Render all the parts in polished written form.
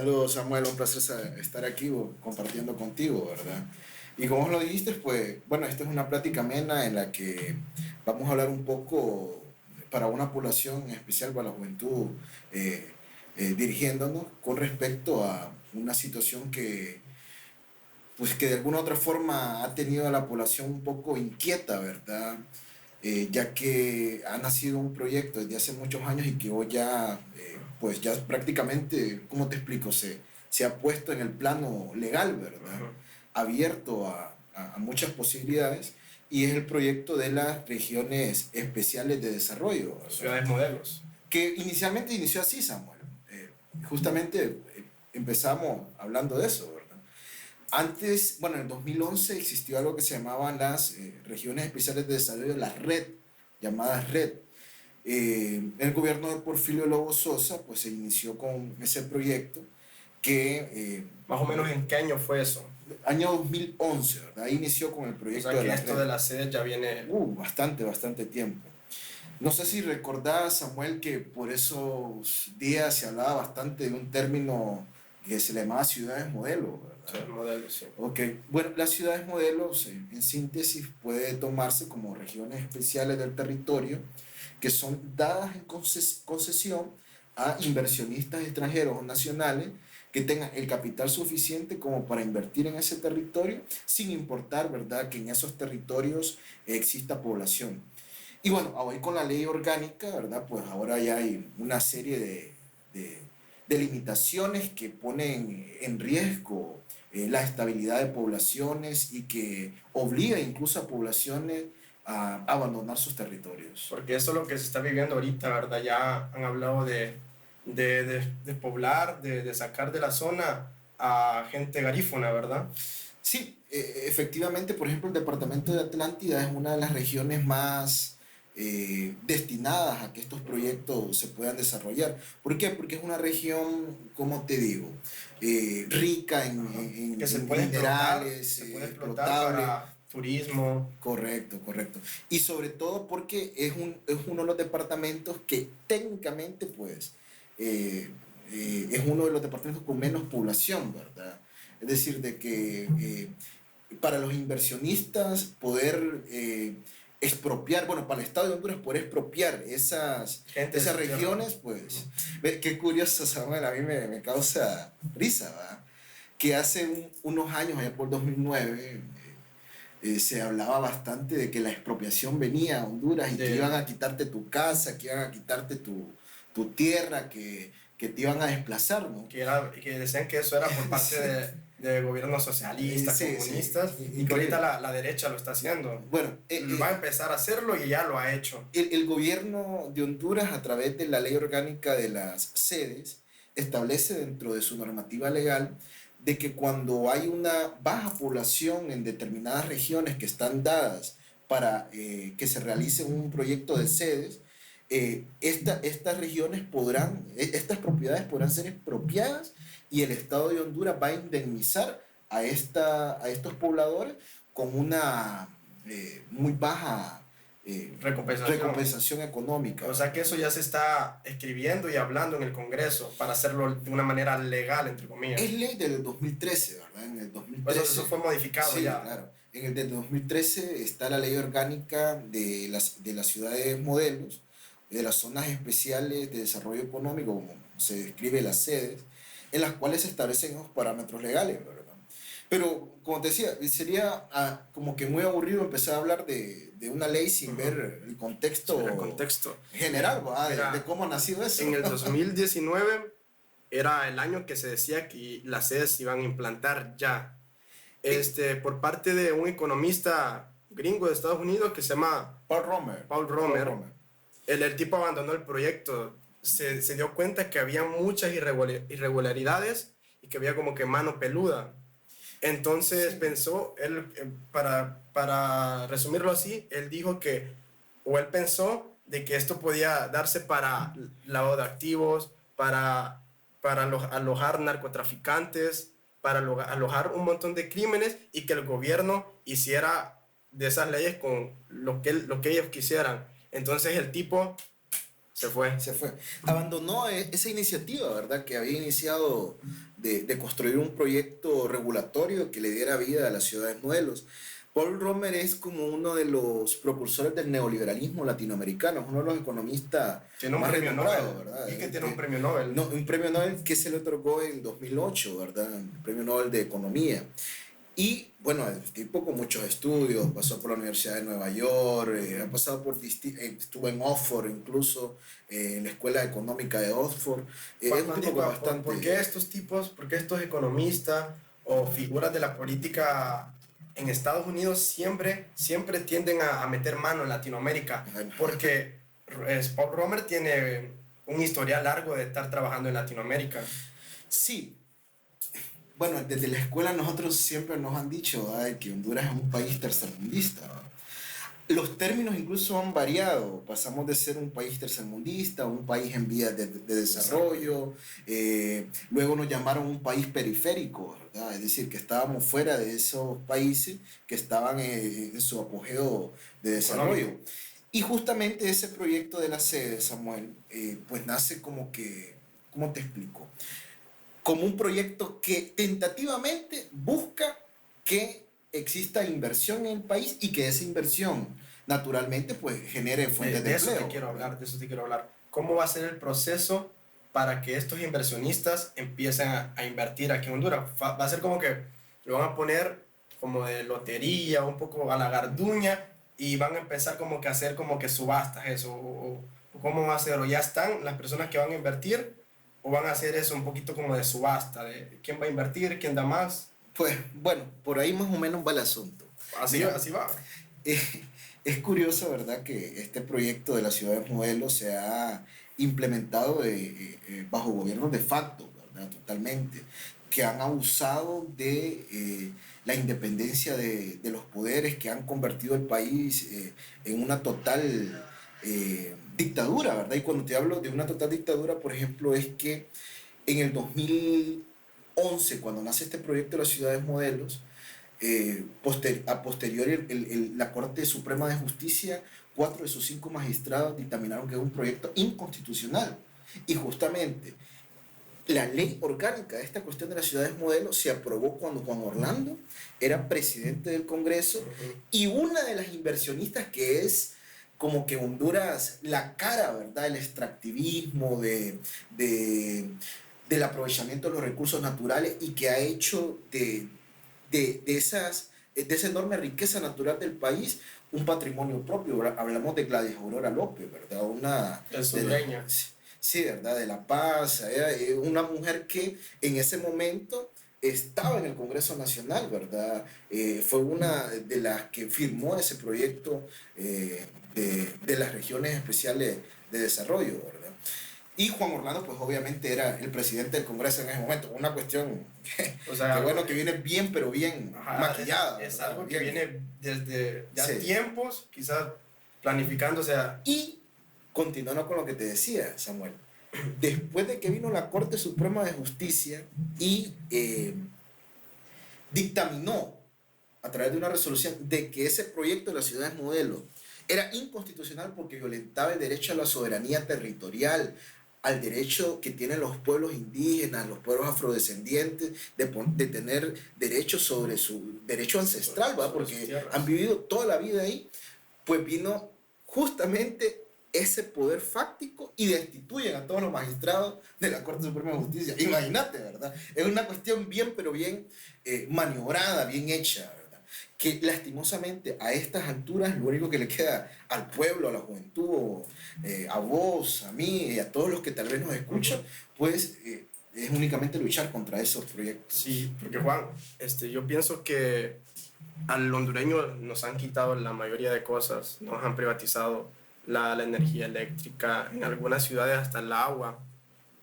Saludos Samuel, un placer estar aquí compartiendo contigo, ¿verdad? Y como lo dijiste, pues bueno, esta es una plática amena en la que vamos a hablar un poco para una población en especial, para la juventud, eh, dirigiéndonos con respecto a una situación pues que de alguna u otra forma ha tenido a la población un poco inquieta, ¿verdad? Ya que ha nacido un proyecto desde hace muchos años y que hoy ya, pues ya prácticamente, ¿cómo te explico? Se ha puesto en el plano legal, ¿verdad? Ujú. Abierto a muchas posibilidades y es el proyecto de las regiones especiales de desarrollo, ¿verdad? Ciudades modelos. Que inicialmente inició así, Samuel. Justamente empezamos hablando de eso, ¿verdad? Antes, bueno, en el 2011 existió algo que se llamaban las regiones especiales de desarrollo, la red, llamadas red. En el gobierno de Porfirio Lobo Sosa, pues se inició con ese proyecto que Más o menos en qué año fue eso. año 2011, ¿verdad? Ahí inició con el O proyecto sea de que la esto red. de las sedes ya viene. Bastante tiempo. No sé si recordás, Samuel, que por esos días se hablaba bastante de un término que se le llamaba ciudades modelo, ¿verdad? Ciudades modelos, sí. Ok, bueno, las ciudades modelos, en síntesis, puede tomarse como regiones especiales del territorio que son dadas en concesión a inversionistas extranjeros o nacionales que tengan el capital suficiente como para invertir en ese territorio, sin importar, ¿verdad?, que en esos territorios exista población. Y bueno, hoy con la ley orgánica, ¿verdad? Pues ahora ya hay una serie de, de limitaciones que ponen en riesgo la estabilidad de poblaciones y que obliga incluso a poblaciones a abandonar sus territorios. Porque eso es lo que se está viviendo ahorita, ¿verdad? Ya han hablado de poblar, de sacar de la zona a gente garífuna, ¿verdad? Sí, efectivamente, por ejemplo, el departamento de Atlántida es una de las regiones más destinadas a que estos Ujú. proyectos se puedan desarrollar. ¿Por qué? Porque es una región, como te digo, rica Ajá. Que en minerales, se puede explotar explotable. para turismo. Correcto, correcto. Y sobre todo porque es uno de los departamentos que técnicamente, pues, eh, es uno de los departamentos con menos población, ¿verdad? Es decir, de que para los inversionistas poder expropiar, bueno, para el Estado de Honduras poder expropiar Gente de esas su tierra. regiones, pues, Ujú. qué curioso, Samuel, a mí me causa risa, ¿verdad? Que hace unos años, allá por 2009, se hablaba bastante de que la expropiación venía a Honduras y que iban De, a quitarte tu casa, que iban a quitarte tu tierra, que te iban a desplazar, ¿no? que decían que eso era por parte Sí, de gobiernos socialistas, sí, comunistas, y que ahorita increíble. la derecha lo está haciendo. Bueno, Va a empezar a hacerlo y ya lo ha hecho. el gobierno de Honduras, a través de la ley orgánica de las sedes, establece dentro de su normativa legal de que cuando hay una baja población en determinadas regiones que están dadas para que se realice un proyecto de sedes, estas regiones podrán, estas propiedades podrán ser expropiadas y el Estado de Honduras va a indemnizar a estos pobladores con una muy baja Recompensación. recompensación económica, O sea que ¿verdad? eso ya se está escribiendo y hablando en el Congreso para hacerlo de una manera legal, entre Es comillas. ley del 2013, ¿verdad? En el O sea, eso 2013, fue modificado sí, ya. claro. En el del 2013 está la ley orgánica de las ciudades modelos, de las zonas especiales de desarrollo económico, como se describe las sedes, en las cuales se establecen los parámetros legales, ¿verdad? Pero, como te decía, sería como que muy aburrido empezar a hablar de una ley sin Ujú. ver el Sin ver el contexto contexto. general, ¿verdad? De Mira, cómo ha nacido en eso. el 2019 era el año que se decía que las sedes se iban a implantar ya. Eh, Por parte de un economista gringo de Estados Unidos que se llama Paul Romer, Paul Paul Romer, Romer. el tipo abandonó el proyecto. Se dio cuenta que había muchas irregularidades y que había como que mano peluda. Entonces Sí. pensó, él, para resumirlo así, él dijo que, o él pensó de que esto podía darse para lavado de activos, para alojar narcotraficantes, para alojar un montón de crímenes y que el gobierno hiciera de esas leyes con lo que ellos quisieran. Entonces el tipo Se fue. Abandonó esa iniciativa, ¿verdad? Que había iniciado de construir un proyecto regulatorio que le diera vida a las ciudades modelos. Paul Romer es como uno de los propulsores del neoliberalismo latinoamericano, es uno de los economistas Tiene un más premio renombrados, Nobel. ¿verdad? Y que tiene un premio Nobel. No, un premio Nobel que se le otorgó en 2008, ¿verdad? El premio Nobel de Economía. Y bueno, el tipo con muchos estudios, pasó por la Universidad de Nueva York, ha pasado por estuvo en Oxford incluso, en la Escuela Económica de Oxford. Es un tipo que bastante... ¿Por qué estos tipos, por qué estos economistas o figuras de la política en Estados Unidos siempre tienden a meter mano en Latinoamérica? Porque Paul Romer tiene un historial largo de estar trabajando en Latinoamérica. Sí, bueno, desde la escuela nosotros siempre nos han dicho que Honduras es un país tercermundista. Los términos incluso han variado. Pasamos de ser un país tercermundista a un país en vías de desarrollo. Luego nos llamaron un país periférico, ¿verdad? Es decir, que estábamos fuera de esos países que estaban en su apogeo de desarrollo. Económico. Y justamente ese proyecto de la sede, Samuel, pues nace como que, ¿cómo te explico? Como un proyecto que tentativamente busca que exista inversión en el país y que esa inversión naturalmente pues genere fuentes de empleo. De eso te quiero hablar. ¿Cómo va a ser el proceso para que estos inversionistas empiecen a invertir aquí en Honduras? Va a ser como que lo van a poner como de lotería, un poco a la garduña, y van a empezar como que a hacer como que subastas, eso, o cómo va a ser, o ya están las personas que van a invertir, o van a hacer eso un poquito como de subasta, de quién va a invertir, quién da más. Pues bueno, por ahí más o menos va el asunto. Así va. Es curioso, ¿verdad?, que este proyecto de las ciudades modelo se ha implementado bajo gobiernos de facto, ¿verdad?, totalmente, que han abusado de la independencia de los poderes, que han convertido el país en una total dictadura, ¿verdad? Y cuando te hablo de una total dictadura, por ejemplo, es que en el 2011, cuando nace este proyecto de las ciudades modelos, a posteriori la Corte Suprema de Justicia, 4 de sus 5 magistrados dictaminaron que es un proyecto inconstitucional. Y justamente la ley orgánica de esta cuestión de las ciudades modelo se aprobó cuando Juan Orlando era presidente del Congreso, y una de las inversionistas que es como que Honduras la cara, ¿verdad?, el extractivismo, del aprovechamiento de los recursos naturales, y que ha hecho de esa enorme riqueza natural del país un patrimonio propio. Hablamos de Gladys Aurora López, ¿verdad? Una hondureña. Sí, ¿verdad? De La Paz. Era una mujer que en ese momento estaba en el Congreso Nacional, ¿verdad? Fue una de las que firmó ese proyecto de las regiones especiales de desarrollo, ¿verdad? Y Juan Orlando, pues obviamente era el presidente del Congreso en ese momento. Una cuestión que bueno, que viene bien, pero bien maquillada. Es algo que viene desde ya tiempos, quizás planificándose. Y continuando con lo que te decía, Samuel, después de que vino la Corte Suprema de Justicia y dictaminó a través de una resolución de que ese proyecto de las ciudades modelo era inconstitucional porque violentaba el derecho a la soberanía territorial, al derecho que tienen los pueblos indígenas, los pueblos afrodescendientes, de tener derechos sobre su derecho ancestral, ¿verdad? Porque han vivido toda la vida ahí. Pues vino justamente ese poder fáctico y destituyen a todos los magistrados de la Corte Suprema de Justicia. Imagínate, ¿verdad? Es una cuestión bien, pero bien maniobrada, bien hecha, ¿verdad? Que lastimosamente a estas alturas lo único que le queda al pueblo, a la juventud, a vos, a mí y a todos los que tal vez nos escuchan, pues es únicamente luchar contra esos proyectos. Sí, porque Juan, yo pienso que al hondureño nos han quitado la mayoría de cosas, nos han privatizado la energía eléctrica, en algunas ciudades hasta el agua.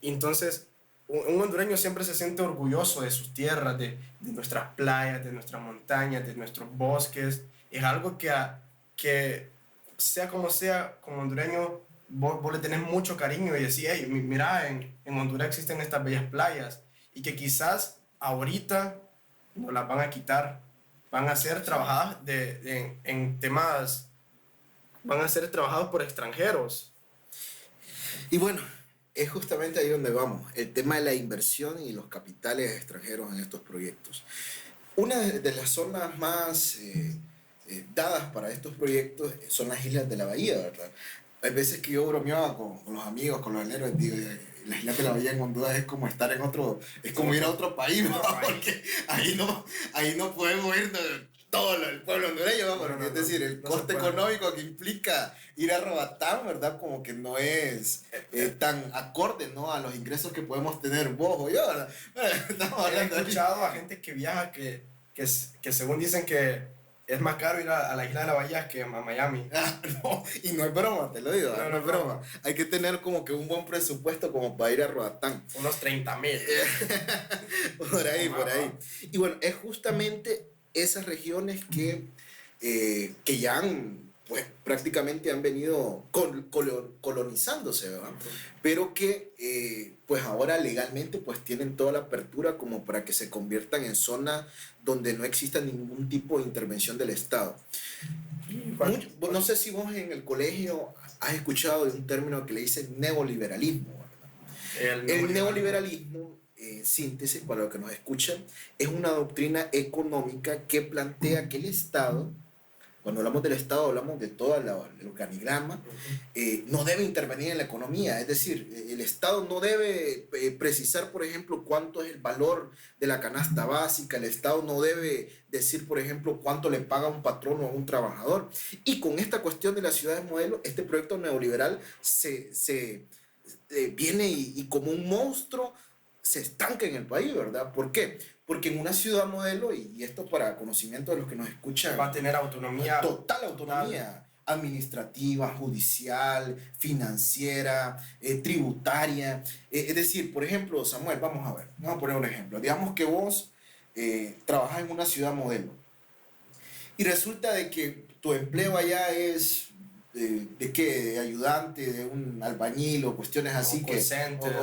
Entonces, un hondureño siempre se siente orgulloso de sus tierras, de nuestras playas, de nuestras montañas, de nuestros bosques. Es algo que sea, como hondureño, vos le tenés mucho cariño y decís, hey, mira, en Honduras existen estas bellas playas, y que quizás ahorita nos las van a quitar, van a ser trabajadas en temas, van a ser trabajados por extranjeros. Y bueno, es justamente ahí donde vamos, el tema de la inversión y los capitales extranjeros en estos proyectos. Una de las zonas más dadas para estos proyectos son las islas de la bahía, ¿verdad? Hay veces que yo bromeaba con los amigos, con los héroes, digo, las islas de la bahía en Honduras es como estar en otro, es como ir a otro país, ¿no? Porque ahí no podemos ir todo el pueblo hondureño, ¿no? Porque, es decir, el coste económico que implica ir a Roatán, ¿verdad? Como que no es tan acorde, ¿no? A los ingresos que podemos tener vos o yo, ¿verdad? Estamos He hablando de... escuchado a gente que viaja que según dicen que es más caro ir a la isla de la Bahía que a Miami. Ah, no, y no es broma, te lo digo, No, no no, es no. broma. Hay que tener como que un buen presupuesto como para ir a Roatán. Unos 30,000. Por ahí, por ahí. Y bueno, es justamente esas regiones que ya han, pues prácticamente han venido colonizándose, ¿verdad? Pero que pues ahora legalmente pues tienen toda la apertura como para que se conviertan en zonas donde no exista ningún tipo de intervención del Estado. No sé si vos en el colegio has escuchado de un término que le dicen neoliberalismo, ¿verdad? El neoliberalismo, en síntesis, para los que nos escuchan, es una doctrina económica que plantea que el Estado, cuando hablamos del Estado hablamos de todo el organigrama, no debe intervenir en la economía, es decir, el Estado no debe precisar, por ejemplo, cuánto es el valor de la canasta básica, el Estado no debe decir, por ejemplo, cuánto le paga un patrón o a un trabajador. Y con esta cuestión de las ciudades modelo, este proyecto neoliberal viene y como un monstruo se estanca en el país, ¿verdad? ¿Por qué? Porque en una ciudad modelo, y esto para conocimiento de los que nos escuchan, Va a tener autonomía. total autonomía administrativa, judicial, financiera, tributaria. Es decir, por ejemplo, Samuel, vamos a ver, vamos a poner un ejemplo. Digamos que vos trabajas en una ciudad modelo y resulta de que tu empleo allá es de qué, de ayudante, de un albañil o cuestiones así Call center.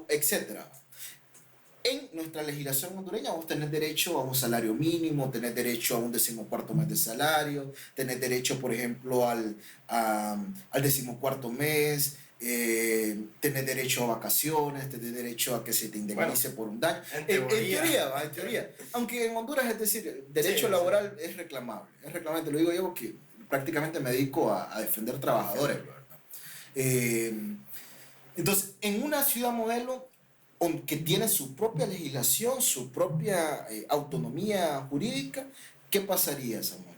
etcétera. En nuestra legislación hondureña vos tenés derecho a un salario mínimo, tenés derecho a un 14º mes de salario, tenés derecho, por ejemplo, al 14º mes, tenés derecho a vacaciones, tenés derecho a que se te indemnice por un daño. En teoría. En teoría. Aunque en Honduras, es decir, derecho laboral es reclamable. Es reclamable, te lo digo yo porque prácticamente me dedico a defender trabajadores, ¿verdad? Entonces, en una ciudad modelo que tiene su propia legislación, su propia autonomía jurídica, ¿qué pasaría, Samuel?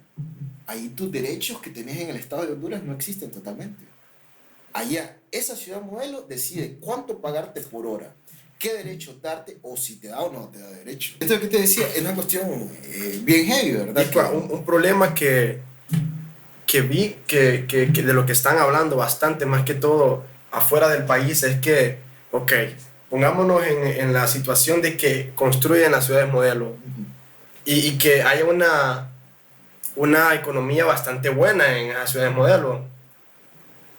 Ahí tus derechos que tenés en el Estado de Honduras no existen totalmente. Allá, esa ciudad modelo decide cuánto pagarte por hora, qué derecho darte o si te da o no te da derecho. Esto que te decía es una cuestión bien heavy, ¿verdad? Un problema que vi que de lo que están hablando bastante, más que todo afuera del país, es que, ok, pongámonos en la situación de que construyen las ciudades modelo y que haya una economía bastante buena en las ciudades modelo.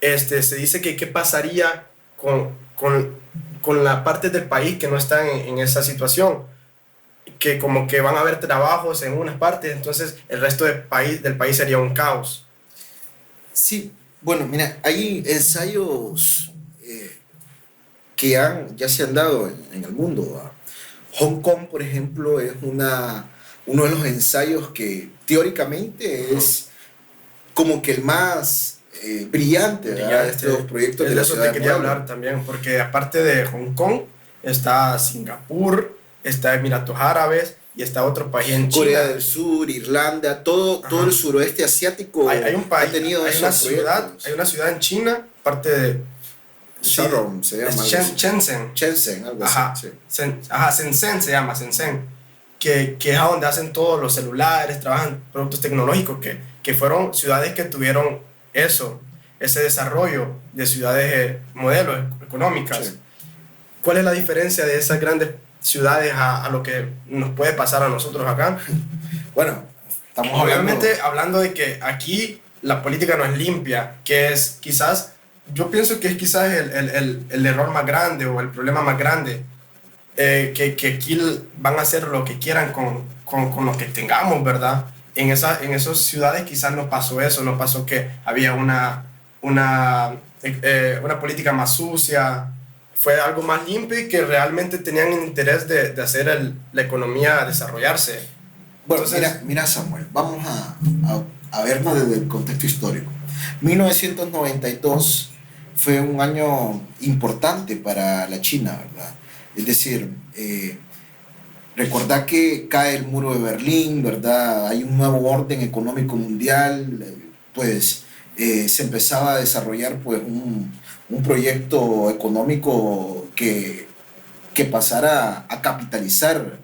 Se dice que qué pasaría con la parte del país que no están en esa situación, que como que van a haber trabajos en unas partes, entonces el resto del país sería un caos. Sí, bueno, mira, hay ensayos que ya se han dado en el mundo. Hong Kong, por ejemplo, es uno de los ensayos que teóricamente es como que el más brillante de estos proyectos de la ciudad. De eso te quería hablar también, porque aparte de Hong Kong, está Singapur, está Emiratos Árabes y está otro país en China. Corea del Sur, Irlanda, todo el suroeste asiático hay un país, ha tenido hay una ciudad en China, parte de Shalom, se llama. Shenzhen, algo así. Sí. Shenzhen se llama, Shenzhen, que es a donde hacen todos los celulares, trabajan productos tecnológicos, que fueron ciudades que tuvieron ese desarrollo de ciudades modelos económicas. Sí. ¿Cuál es la diferencia de esas grandes ciudades a lo que nos puede pasar a nosotros acá? Bueno, estamos obviamente hablando de que aquí la política no es limpia, que es quizás, yo pienso que es quizás el error más grande o el problema más grande, que aquí van a hacer lo que quieran con lo que tengamos, ¿verdad? En esas ciudades quizás no pasó eso, no pasó que había una una política más sucia. Fue algo más limpio y que realmente tenían interés de hacer la economía desarrollarse. Bueno, Entonces, mira Samuel, vamos a vernos desde el contexto histórico. 1992 fue un año importante para la China, ¿verdad? Es decir, recordar que cae el muro de Berlín, ¿verdad? Hay un nuevo orden económico mundial, pues se empezaba a desarrollar pues un proyecto económico que pasara a capitalizar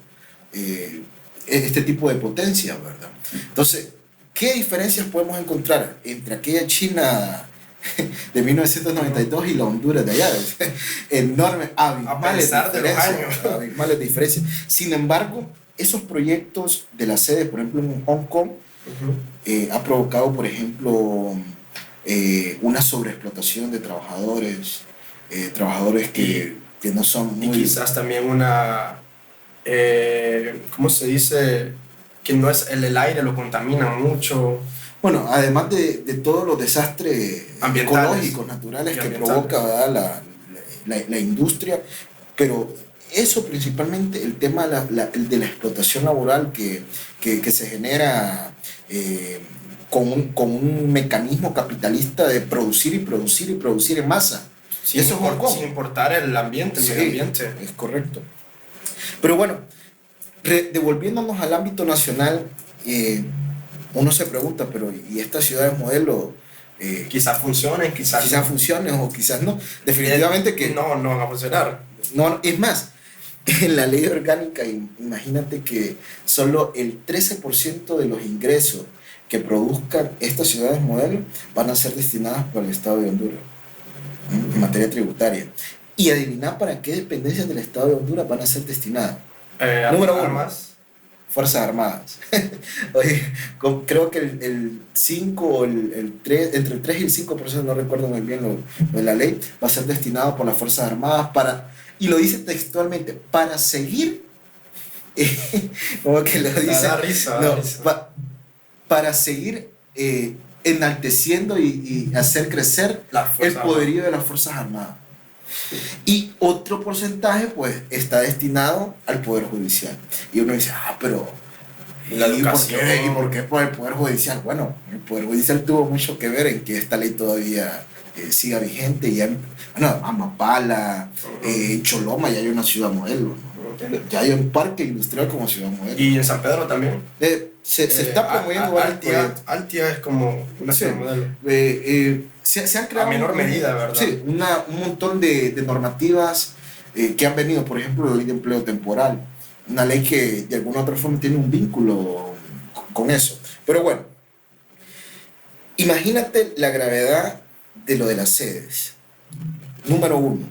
eh, este tipo de potencias, ¿verdad? Entonces, ¿qué diferencias podemos encontrar entre aquella China de 1992 y la Honduras de allá? Enormes, abismales a pesar de los diferencias, años. abismales diferencias. Sin embargo, esos proyectos de la sede, por ejemplo, en Hong Kong, ha provocado, por ejemplo, una sobreexplotación de trabajadores, trabajadores que no son Y muy... quizás también ¿cómo se dice? Que no es el aire, lo contaminan mucho. Bueno, además de todos los desastres Ambientales ecológicos, naturales y que ambientales. provoca, ¿verdad? La industria, pero eso principalmente, el tema de la explotación laboral que se genera con un mecanismo capitalista de producir y producir y producir en masa. Sin, Eso es Hong Kong. sin importar el ambiente, el Sí, medio ambiente. es correcto. Pero bueno, devolviéndonos al ámbito nacional, uno se pregunta, pero ¿y estas ciudades modelo? Quizás funcionen, quizás Quizás no. funcionen o quizás no. Definitivamente que No, no van a funcionar. no. Es más, en la ley orgánica, imagínate que solo el 13% de los ingresos que produzcan estas ciudades modelo van a ser destinadas para el Estado de Honduras en materia tributaria. Y adivinar para qué dependencias del Estado de Honduras van a ser destinadas. Número uno, Armas. Fuerzas Armadas. Oye, creo que el 5 o el 3, entre el 3 y el 5%, no recuerdo muy bien lo de la ley, va a ser destinado por las Fuerzas Armadas para, y lo dice textualmente, para seguir, como que lo dice, Da risa, no, da risa. para seguir enalteciendo y hacer crecer La el fuerza poderío de las Fuerzas Armadas. Y otro porcentaje, pues, está destinado al Poder Judicial. Y uno dice, pero La educación. ¿y por qué por el Poder Judicial? Bueno, el Poder Judicial tuvo mucho que ver en que esta ley todavía siga vigente. Y ya, bueno, Amapala, Choloma ya hay una ciudad modelo, ¿no? Ya hay un parque industrial como ciudad modelo. Y en San Pedro también. Se está promoviendo varios proyectos. Altia es como una Sí. ciudad modelo. Se han creado A menor medida, ¿verdad? Sí, un montón de normativas que han venido, por ejemplo, la ley de empleo temporal, una ley que de alguna otra forma tiene un vínculo con eso. Pero bueno, imagínate la gravedad de lo de las sedes. Número uno,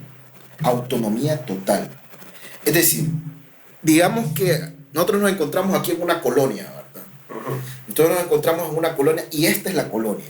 autonomía total. Es decir, digamos que nosotros nos encontramos aquí en una colonia, ¿verdad? Nosotros nos encontramos en una colonia y esta es la colonia.